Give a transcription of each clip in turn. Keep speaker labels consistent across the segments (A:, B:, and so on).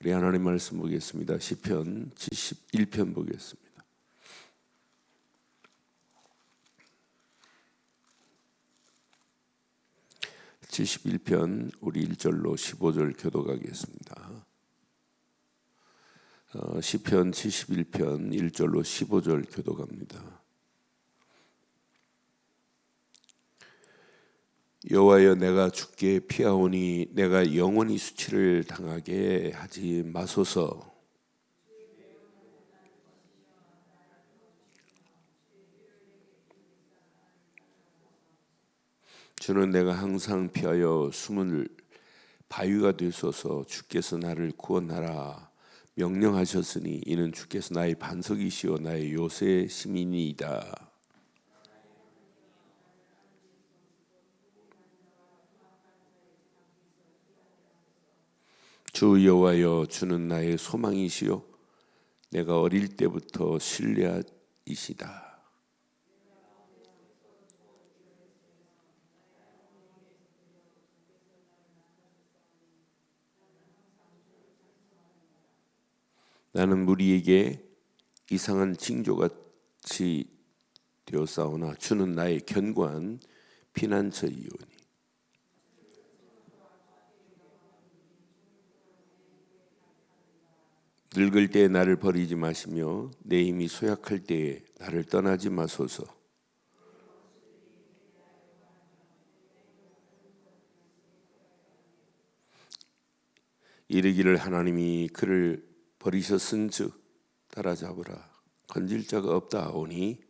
A: 우리 하나님 말씀 보겠습니다. 시편 71편 보겠습니다. (71편) 우리 1절로 15절 교독하겠습니다. 시편 71편 1절로 15절 교독합니다. 여호와여, 내가 주께 피하오니 내가 영원히 수치를 당하게 하지 마소서. 주는 내가 항상 피하여 숨을 바위가 되소서. 주께서 나를 구원하라 명령하셨으니 이는 주께서 나의 반석이시오 나의 요새 시민이이다. 주 여호와여, 주는 나의 소망이시요 내가 어릴 때부터 신뢰이시다. 나는 무리에게 이상한 징조같이 되었사오나 주는 나의 견고한 피난처이오니 늙을 때에 나를 버리지 마시며 내 힘이 소약할 때에 나를 떠나지 마소서. 이르기를 하나님이 그를 버리셨은즉 따라잡으라 건질 자가 없다 하오니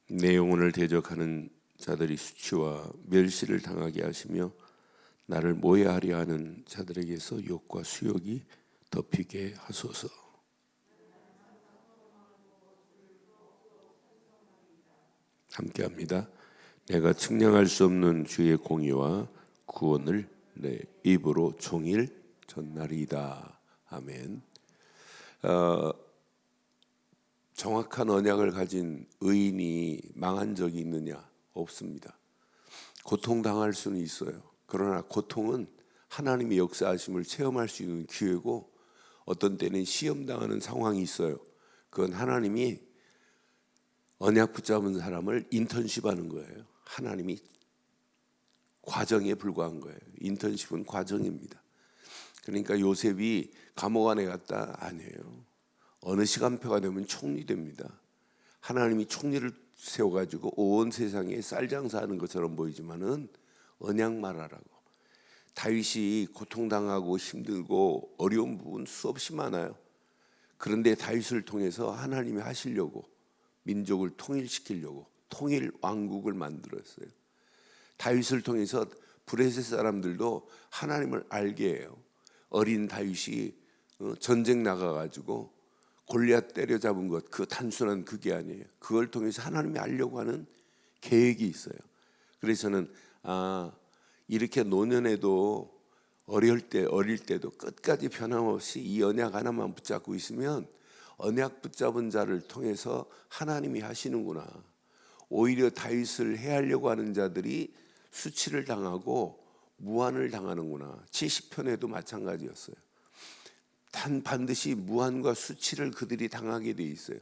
A: 내 영혼을 대적하는 자들이 수치와 멸시를 당하게 하시며 나를 모해하려 하는 자들에게서 욕과 수욕이 덮이게 하소서. 함께합니다. 내가 측량할 수 없는 주의 공의와 구원을 내 입으로 종일 전하리이다. 아멘. 정확한 언약을 가진 의인이 망한 적이 있느냐? 없습니다. 고통당할 수는 있어요. 그러나 고통은 하나님의 역사하심을 체험할 수 있는 기회고, 어떤 때는 시험당하는 상황이 있어요. 그건 하나님이 언약 붙잡은 사람을 인턴십하는 거예요. 하나님이 과정에 불과한 거예요. 인턴십은 과정입니다. 그러니까 요셉이 감옥 안에 갔다? 아니에요. 어느 시간표가 되면 총리 됩니다. 하나님이 총리를 세워가지고 온 세상에 쌀장사하는 것처럼 보이지만은 언약 말하라고. 다윗이 고통당하고 힘들고 어려운 부분 수없이 많아요. 그런데 다윗을 통해서 하나님이 하시려고 민족을 통일시키려고 통일 왕국을 만들었어요. 다윗을 통해서 브레셋 사람들도 하나님을 알게 해요. 어린 다윗이 전쟁 나가가지고 골리앗 때려잡은 것, 그 단순한 그게 아니에요. 그걸 통해서 하나님이 알려고 하는 계획이 있어요. 그래서 저는 이렇게 노년에도 어릴 때도 끝까지 변함없이 이 언약 하나만 붙잡고 있으면 언약 붙잡은 자를 통해서 하나님이 하시는구나. 오히려 다윗을 해하려고 하는 자들이 수치를 당하고 무한을 당하는구나. 70편에도 마찬가지였어요. 반드시 무한과 수치를 그들이 당하게 돼 있어요.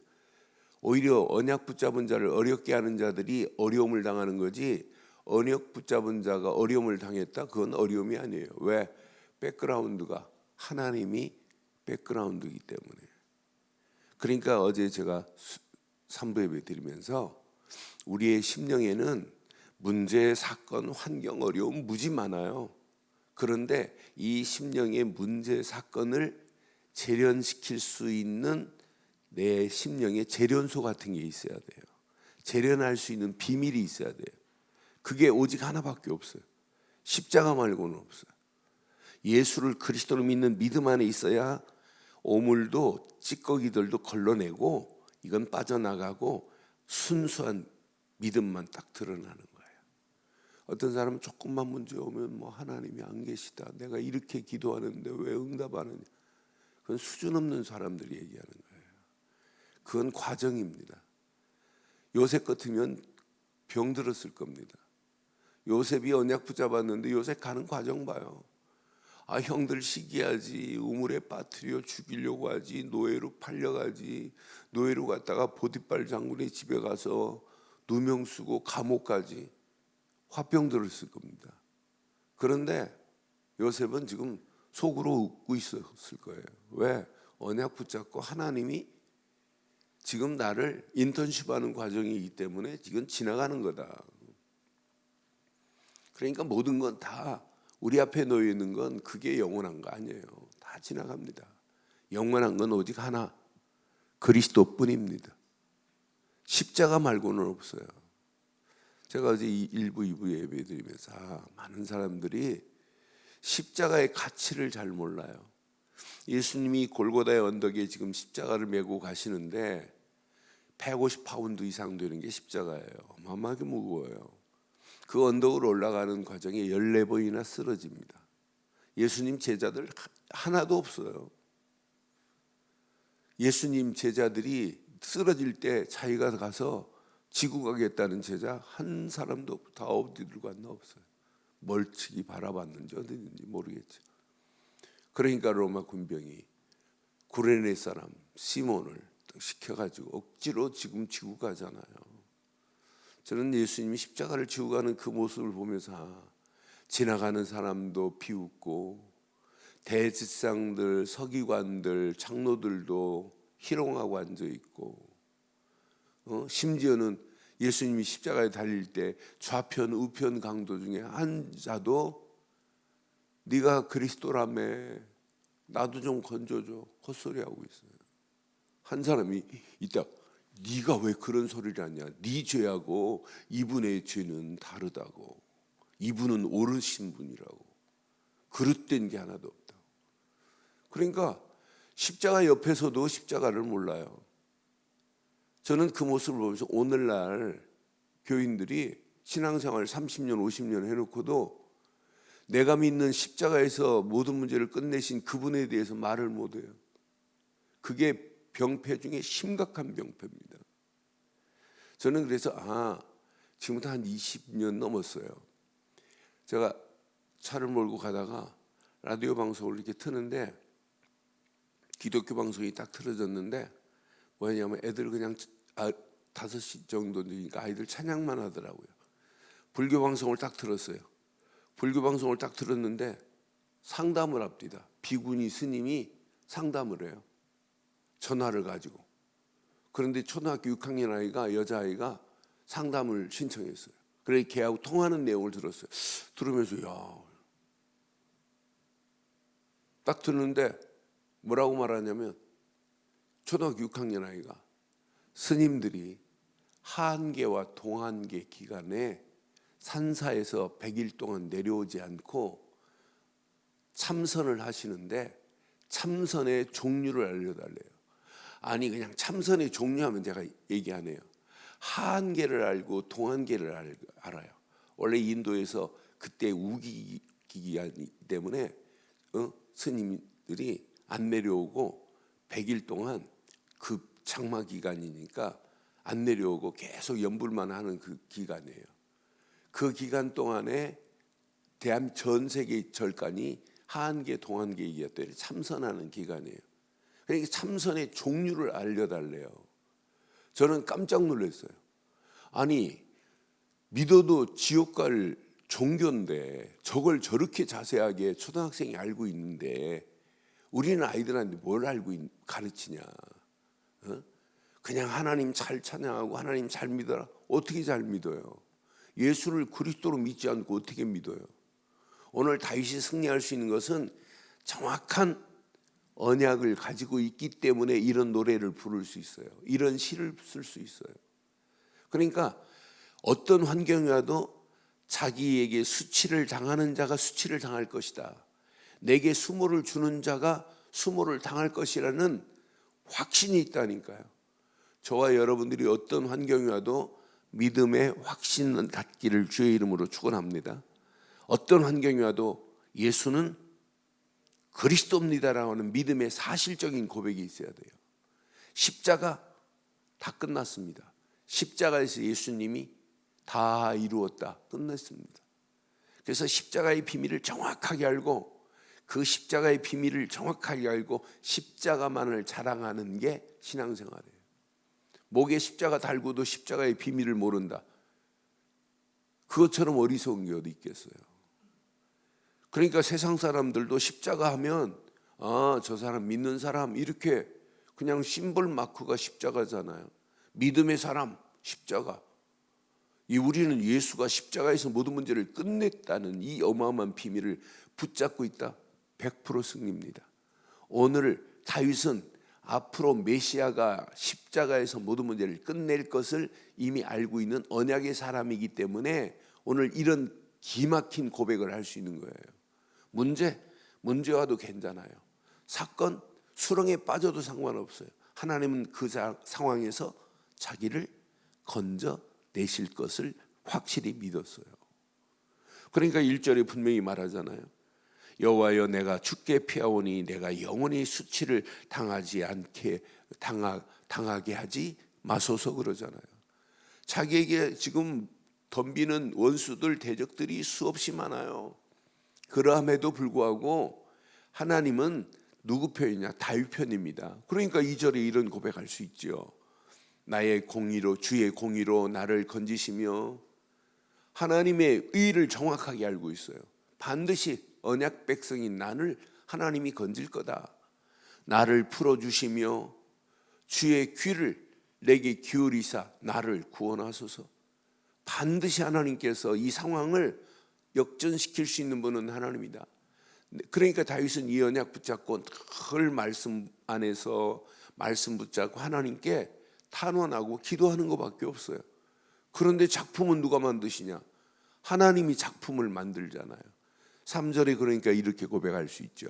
A: 오히려 언약 붙잡은 자를 어렵게 하는 자들이 어려움을 당하는 거지, 언약 붙잡은 자가 어려움을 당했다? 그건 어려움이 아니에요. 왜? 백그라운드가 하나님이 백그라운드이기 때문에. 그러니까 어제 제가 3부 예배 드리면서 우리의 심령에는 문제, 사건, 환경, 어려움 무지 많아요. 그런데 이 심령의 문제, 사건을 재련시킬 수 있는 내 심령의 재련소 같은 게 있어야 돼요. 재련할 수 있는 비밀이 있어야 돼요. 그게 오직 하나밖에 없어요. 십자가 말고는 없어요. 예수를 그리스도로 믿는 믿음 안에 있어야 오물도 찌꺼기들도 걸러내고 이건 빠져나가고 순수한 믿음만 딱 드러나는 거예요. 어떤 사람은 조금만 문제 오면 하나님이 안 계시다, 내가 이렇게 기도하는데 왜 응답 안 하냐, 그건 수준 없는 사람들이 얘기하는 거예요. 그건 과정입니다. 요셉 같으면 병들었을 겁니다. 요셉이 언약 붙잡았는데 요셉 가는 과정 봐요. 아, 형들 시기하지, 우물에 빠뜨려 죽이려고 하지, 노예로 팔려가지, 노예로 갔다가 보디발 장군의 집에 가서 누명 쓰고 감옥 가지, 화병 들었을 겁니다. 그런데 요셉은 지금 속으로 웃고 있었을 거예요. 왜? 언약 붙잡고 하나님이 지금 나를 인턴십하는 과정이기 때문에 지금 지나가는 거다. 그러니까 모든 건 다 우리 앞에 놓여 있는 건 그게 영원한 거 아니에요. 다 지나갑니다. 영원한 건 오직 하나, 그리스도뿐입니다. 십자가 말고는 없어요. 제가 어제 1부, 2부 예배 드리면서 많은 사람들이 십자가의 가치를 잘 몰라요. 예수님이 골고다의 언덕에 지금 십자가를 메고 가시는데 150파운드 이상 되는 게 십자가예요. 어마어마하게 무거워요. 그 언덕을 올라가는 과정에 14번이나 쓰러집니다. 예수님 제자들 하나도 없어요. 예수님 제자들이 쓰러질 때 자기가 가서 지고 가겠다는 제자 한 사람도 없고 다 어디 갔나 없어요. 멀찍이 바라봤는지 어디 있는지 모르겠죠. 그러니까 로마 군병이 구레네 사람 시몬을 시켜가지고 억지로 지금 지고 가잖아요. 저는 예수님이 십자가를 지고 가는 그 모습을 보면서 지나가는 사람도 비웃고 대제사장들, 서기관들, 장로들도 희롱하고 앉아있고 심지어는 예수님이 십자가에 달릴 때 좌편 우편 강도 중에 한 자도 네가 그리스도라며 나도 좀 건져줘 헛소리하고 있어요. 한 사람이 있다. 네가 왜 그런 소리를 하냐. 네 죄하고 이분의 죄는 다르다고. 이분은 옳으신 분이라고. 그릇된 게 하나도 없다고. 그러니까 십자가 옆에서도 십자가를 몰라요. 저는 그 모습을 보면서 오늘날 교인들이 신앙생활 30년 50년 해놓고도 내가 믿는 십자가에서 모든 문제를 끝내신 그분에 대해서 말을 못해요. 그게 병폐 중에 심각한 병폐입니다. 저는 그래서 지금부터 한 20년 넘었어요. 제가 차를 몰고 가다가 라디오 방송을 이렇게 트는데 기독교 방송이 딱 틀어졌는데 뭐냐면 애들 그냥 5시 정도 되니까 아이들 찬양만 하더라고요. 불교 방송을 딱 들었어요. 불교 방송을 딱 들었는데 상담을 합니다. 비구니 스님이 상담을 해요. 전화를 가지고. 그런데 초등학교 6학년 아이가 여자아이가 상담을 신청했어요. 그래서 걔하고 통하는 내용을 들었어요. 들으면서 딱 듣는데 뭐라고 말하냐면 초등학교 6학년 아이가 스님들이 한계와 동한계 기간에 산사에서 100일 동안 내려오지 않고 참선을 하시는데 참선의 종류를 알려달래요. 아니 그냥 참선의 종류하면 제가 얘기 안 해요. 한계를 알고 동한계를 알아요. 원래 인도에서 그때 우기 기간이기 때문에 스님들이 안 내려오고 100일 동안 그 장마 기간이니까 안 내려오고 계속 연불만 하는 그 기간이에요. 그 기간 동안에 전 세계 절간이 한계 동한계이기 때문에 참선하는 기간이에요. 그러니까 참선의 종류를 알려달래요. 저는 깜짝 놀랐어요. 아니 믿어도 지옥 갈 종교인데 저걸 저렇게 자세하게 초등학생이 알고 있는데 우리는 아이들한테 뭘 알고 가르치냐. 그냥 하나님 잘 찬양하고 하나님 잘 믿어라. 어떻게 잘 믿어요? 예수를 그리스도로 믿지 않고 어떻게 믿어요? 오늘 다윗이 승리할 수 있는 것은 정확한 언약을 가지고 있기 때문에 이런 노래를 부를 수 있어요. 이런 시를 쓸 수 있어요. 그러니까 어떤 환경이라도 자기에게 수치를 당하는 자가 수치를 당할 것이다. 내게 수모를 주는 자가 수모를 당할 것이라는 확신이 있다니까요. 저와 여러분들이 어떤 환경이 와도 믿음의 확신을 갖기를 주의 이름으로 축원합니다. 어떤 환경이 와도 예수는 그리스도입니다라고 하는 믿음의 사실적인 고백이 있어야 돼요. 십자가 다 끝났습니다. 십자가에서 예수님이 다 이루었다. 끝냈습니다. 그래서 십자가의 비밀을 정확하게 알고 그 십자가의 비밀을 정확하게 알고 십자가만을 자랑하는 게 신앙생활이에요. 목에 십자가 달고도 십자가의 비밀을 모른다. 그것처럼 어리석은 게 어디 있겠어요. 그러니까 세상 사람들도 십자가 하면 저 사람 믿는 사람 이렇게 그냥 심볼 마크가 십자가잖아요. 믿음의 사람 십자가. 우리는 예수가 십자가에서 모든 문제를 끝냈다는 이 어마어마한 비밀을 붙잡고 있다. 100% 승리입니다. 오늘 다윗은 앞으로 메시아가 십자가에서 모든 문제를 끝낼 것을 이미 알고 있는 언약의 사람이기 때문에 오늘 이런 기막힌 고백을 할 수 있는 거예요. 문제와도 괜찮아요. 사건, 수렁에 빠져도 상관없어요. 하나님은 그 상황에서 자기를 건져내실 것을 확실히 믿었어요. 그러니까 1절에 분명히 말하잖아요. 여호와여 내가 주께 피하오니 내가 영원히 수치를 당하게 하지 마소서 그러잖아요. 자기에게 지금 덤비는 원수들 대적들이 수없이 많아요. 그러함에도 불구하고 하나님은 누구 편이냐? 다윗 편입니다. 그러니까 2절에 이런 고백할 수 있죠. 나의 공의로 주의 공의로 나를 건지시며 하나님의 의를 정확하게 알고 있어요. 반드시 언약 백성인 나를 하나님이 건질 거다. 나를 풀어주시며 주의 귀를 내게 기울이사 나를 구원하소서. 반드시 하나님께서 이 상황을 역전시킬 수 있는 분은 하나님이다. 그러니까 다윗은 이 언약 붙잡고 늘 말씀 안에서 말씀 붙잡고 하나님께 탄원하고 기도하는 것밖에 없어요. 그런데 작품은 누가 만드시냐? 하나님이 작품을 만들잖아요. 3절에 그러니까 이렇게 고백할 수 있죠.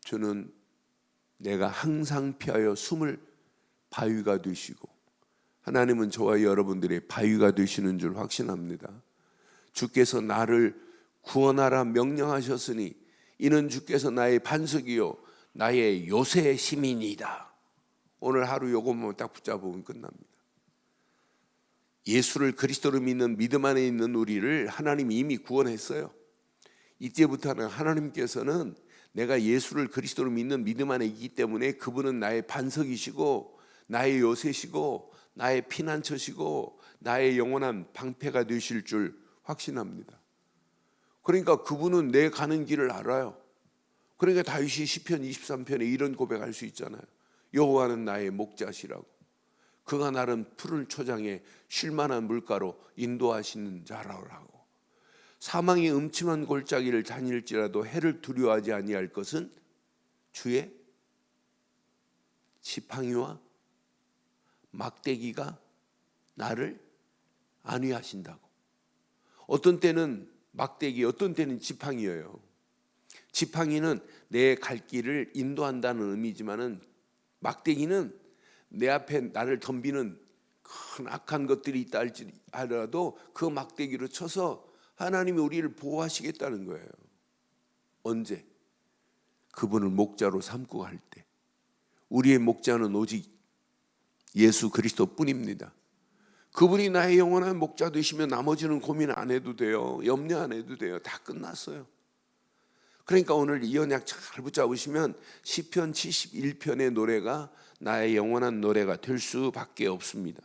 A: 저는 내가 항상 피하여 숨을 바위가 되시고, 하나님은 저와 여러분들의 바위가 되시는 줄 확신합니다. 주께서 나를 구원하라 명령하셨으니 이는 주께서 나의 반석이요 나의 요새 시민이다. 오늘 하루 요것만 딱 붙잡으면 끝납니다. 예수를 그리스도로 믿는 믿음 안에 있는 우리를 하나님이 이미 구원했어요. 이때부터는 하나님께서는 내가 예수를 그리스도로 믿는 믿음 안에 있기 때문에 그분은 나의 반석이시고 나의 요새시고 나의 피난처시고 나의 영원한 방패가 되실 줄 확신합니다. 그러니까 그분은 내 가는 길을 알아요. 그러니까 다윗이 시편 23편에 이런 고백할 수 있잖아요. 여호와는 나의 목자시라고. 그가 나를 푸른 초장에 쉴만한 물가로 인도하시는 자라고. 사망의 음침한 골짜기를 다닐지라도 해를 두려워하지 아니할 것은 주의 지팡이와 막대기가 나를 안위하신다고. 어떤 때는 막대기, 어떤 때는 지팡이예요. 지팡이는 내 갈 길을 인도한다는 의미지만은 막대기는 내 앞에 나를 덤비는 큰 악한 것들이 있다 할지라도 그 막대기로 쳐서 하나님이 우리를 보호하시겠다는 거예요. 언제? 그분을 목자로 삼고 갈 때. 우리의 목자는 오직 예수 그리스도 뿐입니다. 그분이 나의 영원한 목자 되시면 나머지는 고민 안 해도 돼요. 염려 안 해도 돼요. 다 끝났어요. 그러니까 오늘 이 언약 잘 붙잡으시면 시편 71편의 노래가 나의 영원한 노래가 될 수밖에 없습니다.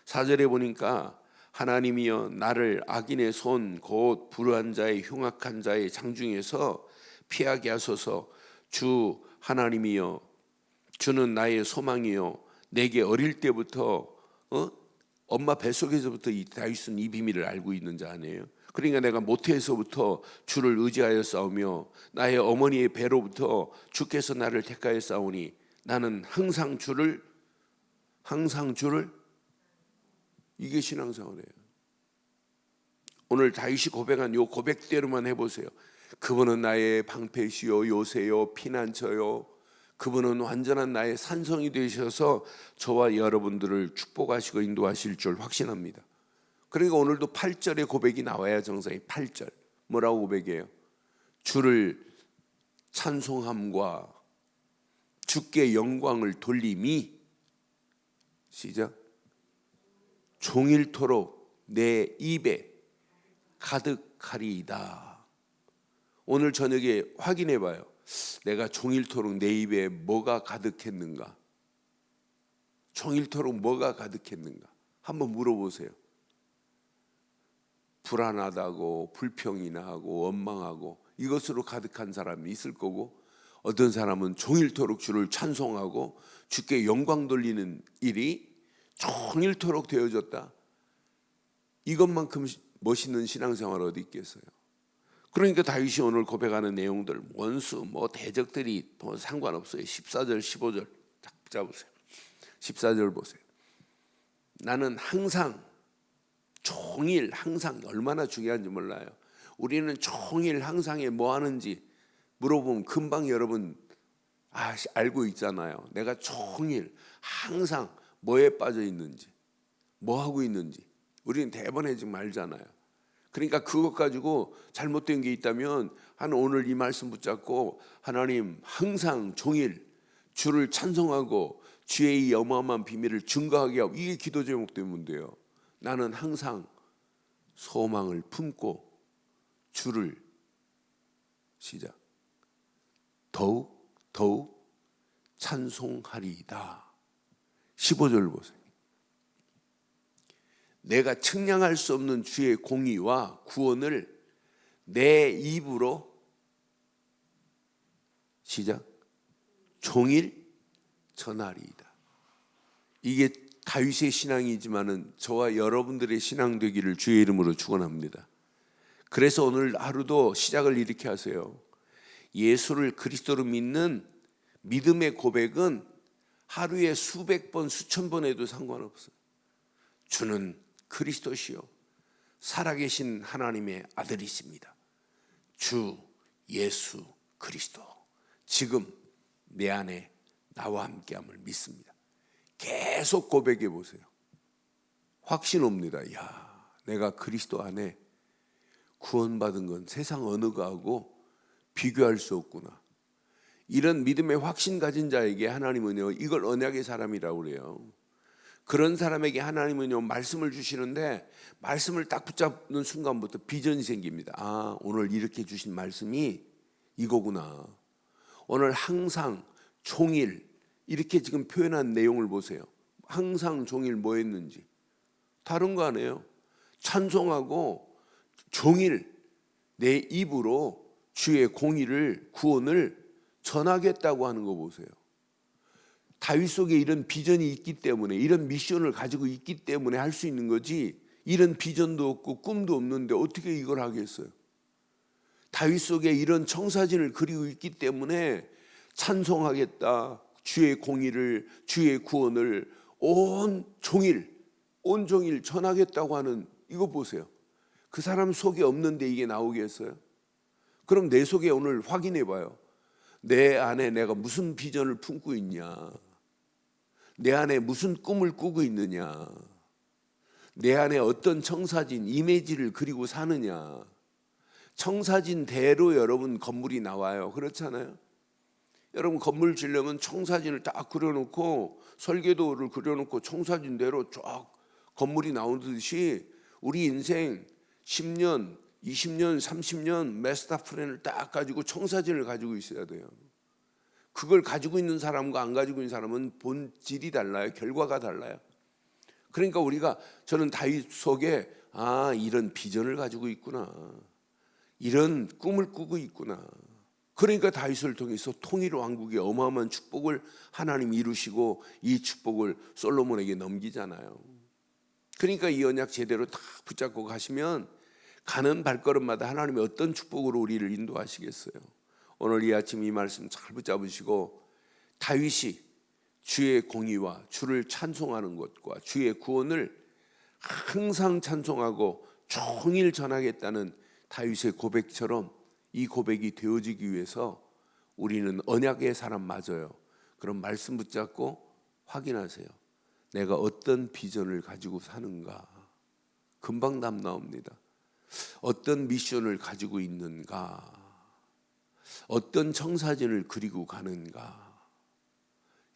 A: 4절에 보니까 하나님이여 나를 악인의 손 곧 불의한 자의 흉악한 자의 장중에서 피하게 하소서. 주 하나님이여 주는 나의 소망이요 내게 어릴 때부터 엄마 뱃속에서부터 이 다윗은 이 비밀을 알고 있는 자 아니에요. 그러니까 내가 모태에서부터 주를 의지하여 싸우며 나의 어머니의 배로부터 주께서 나를 택하여 싸우니 나는 항상 주를 이게 신앙생활이에요. 오늘 다윗이 고백한 요 고백대로만 해보세요. 그분은 나의 방패시요 요새요 피난처요. 그분은 완전한 나의 산성이 되셔서 저와 여러분들을 축복하시고 인도하실 줄 확신합니다. 그러니까 오늘도 8절의 고백이 나와야 정상이 8절. 뭐라고 고백해요? 주를 찬송함과 주께 영광을 돌림이 시작. 종일토록 내 입에 가득하리이다. 오늘 저녁에 확인해 봐요. 내가 종일토록 내 입에 뭐가 가득했는가? 종일토록 뭐가 가득했는가? 한번 물어보세요. 불안하다고, 불평이 나고, 원망하고 이것으로 가득한 사람이 있을 거고, 어떤 사람은 종일토록 주를 찬송하고 주께 영광 돌리는 일이 종일토록 되어졌다. 이것만큼 멋있는 신앙생활 어디 있겠어요? 그러니까 다윗이 오늘 고백하는 내용들, 원수, 대적들이 상관없어요. 14절, 15절 딱 잡으세요. 14절 보세요. 나는 항상, 종일 항상, 얼마나 중요한지 몰라요. 우리는 종일 항상에 뭐 하는지 물어보면 금방 여러분 알고 있잖아요. 내가 종일 항상 뭐에 빠져 있는지, 뭐 하고 있는지 우리는 대번에 지금 알잖아요. 그러니까 그것 가지고 잘못된 게 있다면 오늘 이 말씀 붙잡고 하나님 항상 종일 주를 찬송하고 주의 이 어마어마한 비밀을 증거하게 하고, 이게 기도 제목 되면 돼요. 나는 항상 소망을 품고 주를 시작 더욱 찬송하리이다. 15절 보세요. 내가 측량할 수 없는 주의 공의와 구원을 내 입으로 시작 종일 전하리이다. 이게 다윗의 신앙이지만은 저와 여러분들의 신앙 되기를 주의 이름으로 축원합니다. 그래서 오늘 하루도 시작을 이렇게 하세요. 예수를 그리스도로 믿는 믿음의 고백은 하루에 수백 번, 수천 번 해도 상관없어요. 주는 그리스도시요 살아계신 하나님의 아들이십니다. 주 예수 그리스도 지금 내 안에 나와 함께함을 믿습니다. 계속 고백해 보세요. 확신 옵니다. 내가 그리스도 안에 구원받은 건 세상 어느 거하고 비교할 수 없구나. 이런 믿음의 확신 가진 자에게 하나님은요, 이걸 언약의 사람이라고 그래요. 그런 사람에게 하나님은요, 말씀을 주시는데 말씀을 딱 붙잡는 순간부터 비전이 생깁니다. 오늘 이렇게 주신 말씀이 이거구나. 오늘 항상 종일 이렇게 지금 표현한 내용을 보세요. 항상 종일 뭐 했는지 다른 거 아니에요. 찬송하고 종일 내 입으로 주의 공의를, 구원을 전하겠다고 하는 거 보세요. 다윗 속에 이런 비전이 있기 때문에, 이런 미션을 가지고 있기 때문에 할 수 있는 거지, 이런 비전도 없고 꿈도 없는데 어떻게 이걸 하겠어요? 다윗 속에 이런 청사진을 그리고 있기 때문에 찬송하겠다, 주의 공의를, 주의 구원을 온종일 전하겠다고 하는 이거 보세요. 그 사람 속에 없는데 이게 나오겠어요? 그럼 내 속에 오늘 확인해 봐요. 내 안에 내가 무슨 비전을 품고 있냐? 내 안에 무슨 꿈을 꾸고 있느냐? 내 안에 어떤 청사진, 이미지를 그리고 사느냐? 청사진대로 여러분 건물이 나와요. 그렇잖아요? 여러분 건물 지려면 청사진을 딱 그려놓고 설계도를 그려놓고 청사진대로 쫙 건물이 나오듯이 우리 인생 10년, 20년, 30년 마스터 플랜을 딱 가지고 청사진을 가지고 있어야 돼요. 그걸 가지고 있는 사람과 안 가지고 있는 사람은 본질이 달라요. 결과가 달라요. 그러니까 저는 다윗 속에 이런 비전을 가지고 있구나. 이런 꿈을 꾸고 있구나. 그러니까 다윗을 통해서 통일 왕국의 어마어마한 축복을 하나님이 이루시고 이 축복을 솔로몬에게 넘기잖아요. 그러니까 이 언약 제대로 다 붙잡고 가시면 가는 발걸음마다 하나님이 어떤 축복으로 우리를 인도하시겠어요. 오늘 이 아침 이 말씀 잘 붙잡으시고 다윗이 주의 공의와 주를 찬송하는 것과 주의 구원을 항상 찬송하고 종일 전하겠다는 다윗의 고백처럼 이 고백이 되어지기 위해서 우리는 언약의 사람 맞아요. 그럼 말씀 붙잡고 확인하세요. 내가 어떤 비전을 가지고 사는가? 금방 답 나옵니다. 어떤 미션을 가지고 있는가? 어떤 청사진을 그리고 가는가?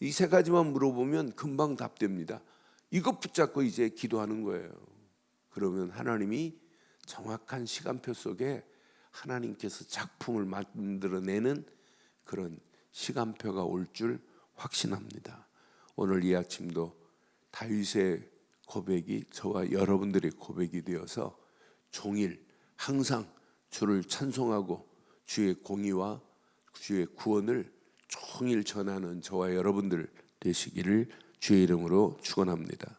A: 이 세 가지만 물어보면 금방 답됩니다. 이것 붙잡고 이제 기도하는 거예요. 그러면 하나님이 정확한 시간표 속에 하나님께서 작품을 만들어내는 그런 시간표가 올 줄 확신합니다. 오늘 이 아침도 다윗의 고백이 저와 여러분들의 고백이 되어서 종일 항상 주를 찬송하고 주의 공의와 주의 구원을 종일 전하는 저와 여러분들 되시기를 주의 이름으로 축원합니다.